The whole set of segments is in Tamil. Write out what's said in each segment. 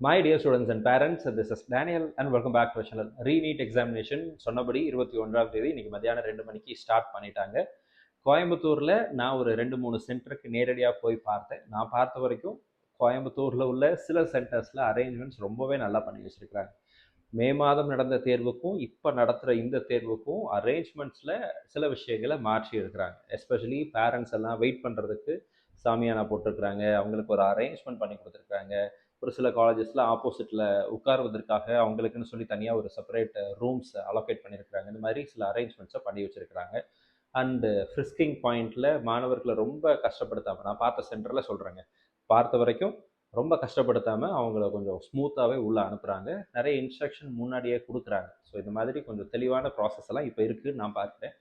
My dear students and parents, this is Daniel and welcome back to our channel. Re-NEET examination சொன்னபடி 21ஆம் தேதி இன்னைக்கு மத்தியானம் 2 மணிக்கு ஸ்டார்ட் பண்ணிட்டாங்க. கோயம்புத்தூரில் நான் ஒரு 2-3 சென்டருக்கு நேரடியாக போய் பார்த்தேன். நான் பார்த்த வரைக்கும் கோயம்புத்தூரில் உள்ள சில சென்டர்ஸில் அரேஞ்ச்மெண்ட்ஸ் ரொம்பவே நல்லா பண்ணி வச்சுருக்கிறாங்க. மே மாதம் நடந்த தேர்வுக்கும் இப்போ நடத்துகிற இந்த தேர்வுக்கும் அரேஞ்ச்மெண்ட்ஸில் சில விஷயங்களை மாற்றி இருக்கிறாங்க. எஸ்பெஷலி பேரண்ட்ஸ் எல்லாம் வெயிட் பண்ணுறதுக்கு சாமியானா போட்டிருக்கிறாங்க. அவங்களுக்கு ஒரு அரேஞ்ச்மெண்ட் பண்ணி கொடுத்துருக்குறாங்க. ஒரு சில காலேஜஸில் ஆப்போசிட்டில் உட்காருவதற்காக அவங்களுக்குன்னு சொல்லி தனியாக ஒரு செப்பரேட் ரூம்ஸ் அலோகேட் பண்ணியிருக்கிறாங்க. இந்த மாதிரி சில அரேஞ்ச்மெண்ட்ஸை பண்ணி வச்சுருக்கிறாங்க. அண்டு ஃப்ரிஸ்கிங் பாயிண்டில் மாணவர்களை ரொம்ப கஷ்டப்படுத்தாமல், நான் பார்த்த சென்டரில் சொல்கிறேங்க, பார்த்த வரைக்கும் ரொம்ப கஷ்டப்படுத்தாமல் அவங்கள கொஞ்சம் ஸ்மூத்தாகவே உள்ளே அனுப்புகிறாங்க. நிறைய இன்ஸ்ட்ரக்ஷன் முன்னாடியே கொடுக்குறாங்க. ஸோ இந்த மாதிரி கொஞ்சம் தெளிவான ப்ராசஸ் எல்லாம் இப்போ இருக்குதுன்னு நான் பார்க்குறேன்.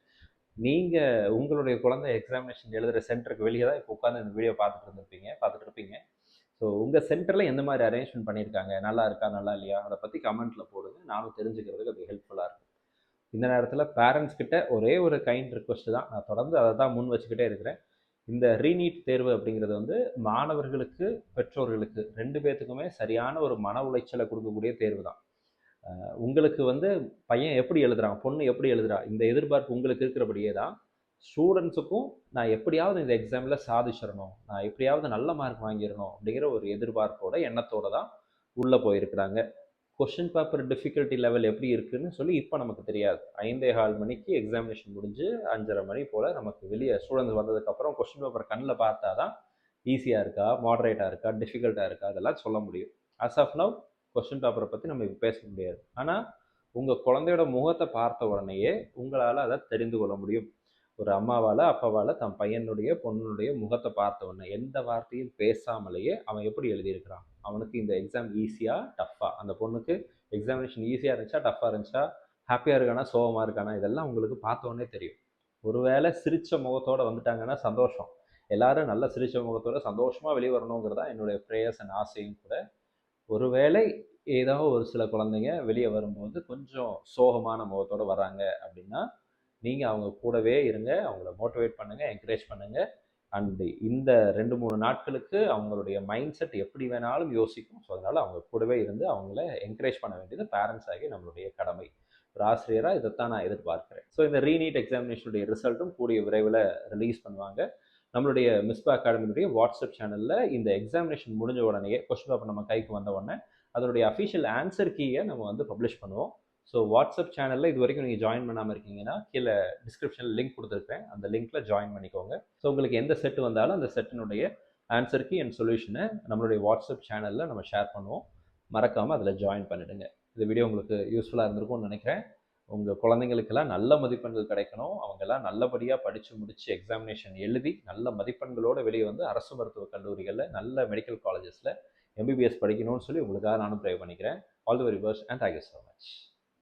நீங்கள் உங்களுடைய குழந்தை எக்ஸாமினேஷன் எழுதுகிற சென்டருக்கு வெளியே தான் இப்போ உட்காந்து இந்த வீடியோ பார்த்துட்டு இருப்பீங்க. ஸோ உங்கள் சென்டரில் எந்த மாதிரி அரேஞ்ச்மெண்ட் பண்ணியிருக்காங்க, நல்லா இருக்கா நல்லா இல்லையா, அதை பற்றி கமெண்ட்டில் போடுங்க. நானும் தெரிஞ்சுக்கிறதுக்கு அது ஹெல்ப்ஃபுல்லாக இருக்கும். இந்த நேரத்தில் பேரண்ட்ஸ் கிட்ட ஒரே ஒரு கைண்ட் ரிக்வஸ்ட் தான், நான் தொடர்ந்து அதை தான் முன் வச்சுக்கிட்டே இருக்கிறேன். இந்த ரீநீட் தேர்வு அப்படிங்கிறது வந்து மாணவர்களுக்கு, பெற்றோர்களுக்கு 2 பேர்த்துக்குமே சரியான ஒரு மன உளைச்சலை கொடுக்கக்கூடிய தேர்வு தான். உங்களுக்கு வந்து பையன் எப்படி எழுதுறான், பொண்ணு எப்படி எழுதுறா, இந்த எதிர்பார்ப்பு உங்களுக்கு இருக்கிறபடியே தான் ஸ்டூடெண்ட்ஸுக்கும் நான் எப்படியாவது இந்த எக்ஸாமில் சாதிச்சிடணும், நான் எப்படியாவது நல்ல மார்க் வாங்கிடணும் அப்படிங்கிற ஒரு எதிர்பார்ப்போட எண்ணத்தோடு தான் உள்ளே போயிருக்கிறாங்க. கொஷின் பேப்பர் டிஃபிகல்ட்டி லெவல் எப்படி இருக்குதுன்னு சொல்லி இப்போ நமக்கு தெரியாது. 5:15 மணிக்கு எக்ஸாமினேஷன் முடிஞ்சு 5:30 மணி போல் நமக்கு வெளியே ஸ்டூடெண்ட்ஸ் வந்ததுக்கப்புறம் கொஷின் பேப்பர் கண்ணில் பார்த்தா தான் ஈஸியாக இருக்கா, மாடரேட்டாக இருக்கா, டிஃபிகல்ட்டாக இருக்கா, அதெல்லாம் சொல்ல முடியும். அஸ் ஆஃப் நவ் கொஷின் பேப்பரை பற்றி நம்ம இப்போ பேச முடியாது. ஆனால் உங்கள் குழந்தையோட முகத்தை பார்த்த உடனேயே உங்களால் அதை தெரிந்து கொள்ள முடியும். ஒரு அம்மாவால் அப்பாவால் தன் பையனுடைய பொண்ணுடைய முகத்தை பார்த்த உடனே எந்த வார்த்தையும் பேசாமலேயே அவன் எப்படி எழுதியிருக்கிறான், அவனுக்கு இந்த எக்ஸாம் ஈஸியாக டஃப்பாக, அந்த பொண்ணுக்கு எக்ஸாமினேஷன் ஈஸியாக இருந்துச்சா டஃப்பாக இருந்துச்சா, ஹாப்பியாக இருக்கானா சோகமாக இருக்கானா, இதெல்லாம் உங்களுக்கு பார்த்தோன்னே தெரியும். ஒருவேளை சிரித்த முகத்தோடு வந்துட்டாங்கன்னா சந்தோஷம். எல்லாரும் நல்ல சிரித்த முகத்தோடு சந்தோஷமாக வெளியே வரணுங்கிறதா என்னுடைய ப்ரேயர்ஸ் அண்ட் ஆசையும் கூட. ஒருவேளை ஏதோ ஒரு சில குழந்தைங்க வெளியே வரும்போது கொஞ்சம் சோகமான முகத்தோடு வராங்க அப்படின்னா நீங்கள் அவங்க கூடவே இருங்க, அவங்கள மோட்டிவேட் பண்ணுங்கள், என்கரேஜ் பண்ணுங்கள். அண்டு இந்த 2-3 நாட்களுக்கு அவங்களுடைய மைண்ட் செட் எப்படி வேணாலும் யோசிக்கும். ஸோ அதனால் அவங்க கூடவே இருந்து அவங்கள என்கரேஜ் பண்ண வேண்டியது பேரண்ட்ஸ் ஆகி நம்மளுடைய கடமை. ஒரு ஆசிரியராக இதைத்தான் நான் எதிர்பார்க்குறேன். ஸோ இந்த ரீநீட் எக்ஸாமினேஷனுடைய ரிசல்ட்டும் கூடிய விரைவில் ரிலீஸ் பண்ணுவாங்க. நம்மளுடைய மிஸ்பா அகாடமியுடைய வாட்ஸ்அப் சேனலில் இந்த எக்ஸாமினேஷன் முடிஞ்ச உடனே கொஸ்டின் பேப்பர் நம்ம கைக்கு வந்த உடனே அதனுடைய அஃபிஷியல் ஆன்சர் கீயை நம்ம வந்து பப்ளிஷ் பண்ணுவோம். ஸோ வாட்ஸ்அப் சேனலில் இது வரைக்கும் நீங்கள் ஜாயின் பண்ணாமல் இருக்கீங்கன்னா கீழே டிஸ்கிரிப்ஷனில் லிங்க் கொடுத்துருக்கேன், அந்த லிங்க்கில் ஜாயின் பண்ணிக்கோங்க. ஸோ உங்களுக்கு எந்த செட்டு வந்தாலும் அந்த செட்டினுடைய ஆன்சர் கீ அண்ட் சொல்யூஷனை நம்மளுடைய வாட்ஸ்அப் சேனலில் நம்ம ஷேர் பண்ணுவோம். மறக்காமல் அதில் ஜாயின் பண்ணிவிடுங்க. இந்த வீடியோ உங்களுக்கு யூஸ்ஃபுல்லாக இருந்திருக்கும்னு நினைக்கிறேன். உங்கள் குழந்தைங்களுக்கெல்லாம் நல்ல மதிப்பெண்கள் கிடைக்கணும், அவங்கெல்லாம் நல்லபடியாக படித்து முடித்து எக்ஸாமினேஷன் எழுதி நல்ல மதிப்பெண்களோடு வெளியே வந்து அரசு மருத்துவக் கல்லூரிகளில் நல்ல மெடிக்கல் காலேஜஸில் எம்பிபிஎஸ் படிக்கணும்னு சொல்லி உங்களுக்காக நானும் ப்ரே பண்ணிக்கிறேன். All the very best and thank you so much.